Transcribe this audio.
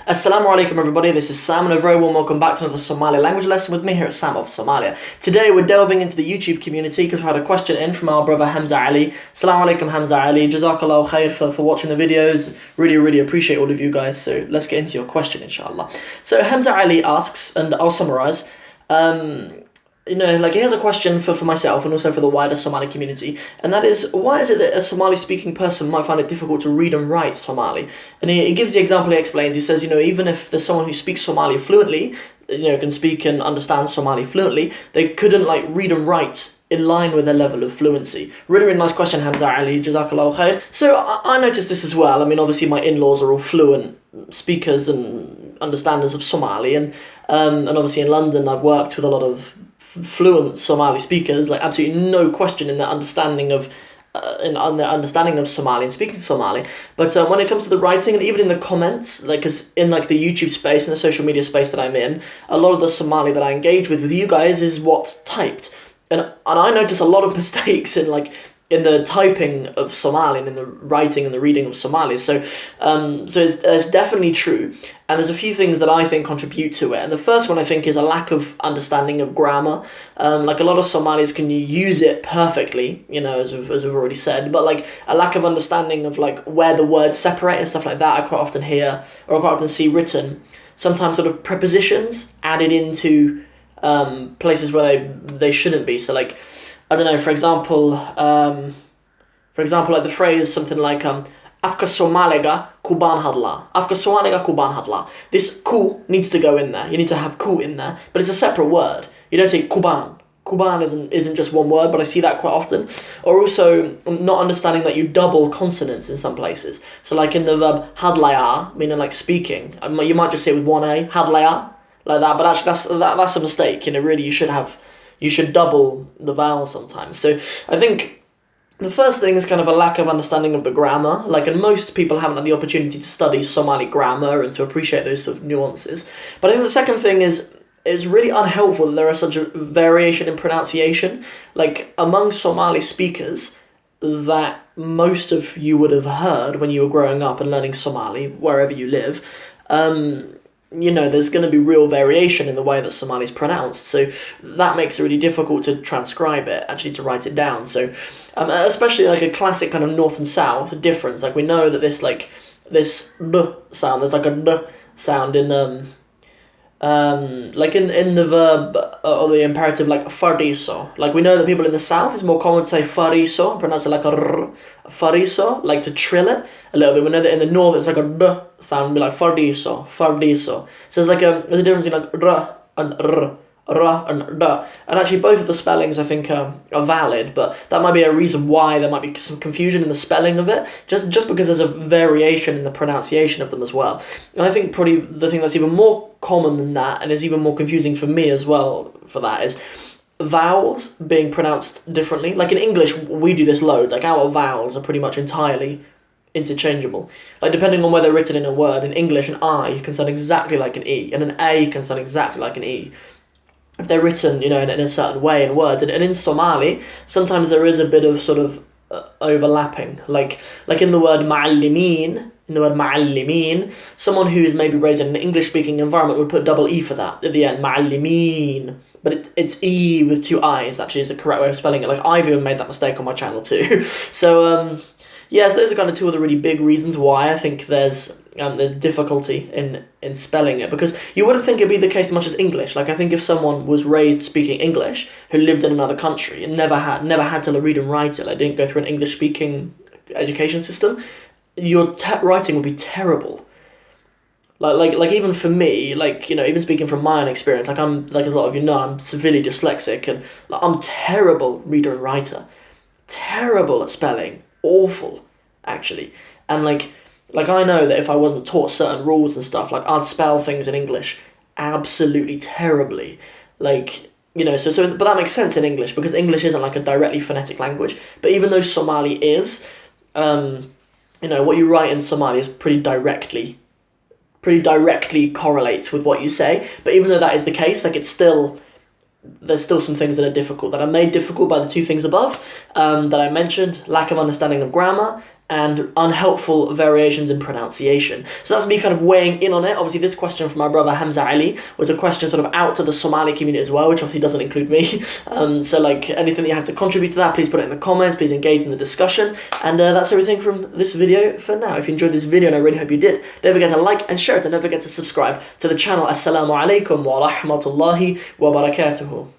Assalamu alaikum everybody, this is Sam and a very warm welcome back to another Somali language lesson with me here at Sam of Somalia. Today we're delving into the YouTube community because we had a question in from our brother Hamza Ali. Assalamu alaikum Hamza Ali, Jazakallah khair for watching the videos. Really appreciate all of you guys, so let's get into your question inshallah. So Hamza Ali asks, and I'll summarise, he has a question for myself and also for the wider Somali community, and that is, why is it that a Somali-speaking person might find it difficult to read and write Somali? And he gives the example, he explains, he says, even if there's someone who speaks Somali fluently, can speak and understand Somali fluently, they couldn't, read and write in line with their level of fluency. Really nice question, Hamza Ali, Jazakallah khair. So I noticed this as well. I mean, obviously my in-laws are all fluent speakers and understanders of Somali, and obviously in London I've worked with a lot of fluent Somali speakers, absolutely no question in their understanding of Somali and speaking Somali. But when it comes to the writing, and even in the comments, because in the YouTube space and the social media space that I'm in, a lot of the Somali that I engage with you guys is what's typed, and I notice a lot of mistakes in the typing of Somali and in the writing and the reading of Somali. So it's definitely true. And there's a few things that I think contribute to it. And the first one I think is a lack of understanding of grammar. A lot of Somalis can use it perfectly, as we've already said, but a lack of understanding of where the words separate and stuff like that. I quite often hear, or I quite often see written, sometimes sort of prepositions added into places where they shouldn't be. So I don't know, for example, the phrase something like Afka Somaliga Kuban Hadla. Afka Somaliga Kuban Hadla. This ku needs to go in there. You need to have ku in there, but it's a separate word. You don't say Kuban. Kuban isn't just one word, but I see that quite often. Or also not understanding that you double consonants in some places. So in the verb hadlaya, meaning speaking, you might just say it with one A, hadlaya, like that, but actually that's a mistake. Really you should double the vowel sometimes. So I think the first thing is kind of a lack of understanding of the grammar. And most people haven't had the opportunity to study Somali grammar and to appreciate those sort of nuances. But I think the second thing is it's really unhelpful that there is such a variation in pronunciation. Among Somali speakers that most of you would have heard when you were growing up and learning Somali, wherever you live, there's going to be real variation in the way that Somali is pronounced, so that makes it really difficult to transcribe it, actually to write it down. So, especially a classic kind of north and south difference. We know that this d sound, there's a d sound in in the verb or the imperative fariso. We know that people in the south, it's more common to say fariso, pronounce it like a r, fariso, to trill it a little bit. We know that in the north it's a d sound, be like fardiso. So there's a difference in r and r and d. And actually both of the spellings I think are valid, but that might be a reason why there might be some confusion in the spelling of it, just because there's a variation in the pronunciation of them as well. And I think probably the thing that's even more common than that, and is even more confusing for me as well for that, is vowels being pronounced differently. In English we do this loads, our vowels are pretty much entirely interchangeable. Depending on where they're written in a word, in English an I can sound exactly like an E, and an A can sound exactly like an E if they're written, in a certain way in words. And in Somali, sometimes there is a bit of sort of overlapping. Like in the word ma'allimin, someone who is maybe raised in an English-speaking environment would put double E for that at the end, ma'allimin. But it's E with two I's, actually, is the correct way of spelling it. I've even made that mistake on my channel too. So, so those are kind of two of the really big reasons why I think there's difficulty in spelling it, because you wouldn't think it'd be the case as much as English. I think if someone was raised speaking English who lived in another country and never had to read and write it, didn't go through an English speaking education system, your writing would be terrible. Even for me, even speaking from my own experience, I'm as a lot of you know, I'm severely dyslexic, and I'm terrible reader and writer, terrible at spelling, awful actually. And I know that if I wasn't taught certain rules and stuff, I'd spell things in English absolutely terribly. But that makes sense in English, because English isn't a directly phonetic language. But even though Somali is, what you write in Somali is pretty directly correlates with what you say. But even though that is the case, there's still some things that are difficult, that are made difficult by the two things above, that I mentioned: lack of understanding of grammar and unhelpful variations in pronunciation. So that's me kind of weighing in on it. Obviously, this question from my brother Hamza Ali was a question sort of out to the Somali community as well, which obviously doesn't include me. So like anything that you have to contribute to that, please put it in the comments, please engage in the discussion. And that's everything from this video for now. If you enjoyed this video, and I really hope you did, don't forget to like and share it, and don't forget to subscribe to the channel. Assalamu alaikum wa rahmatullahi wa barakatuhu.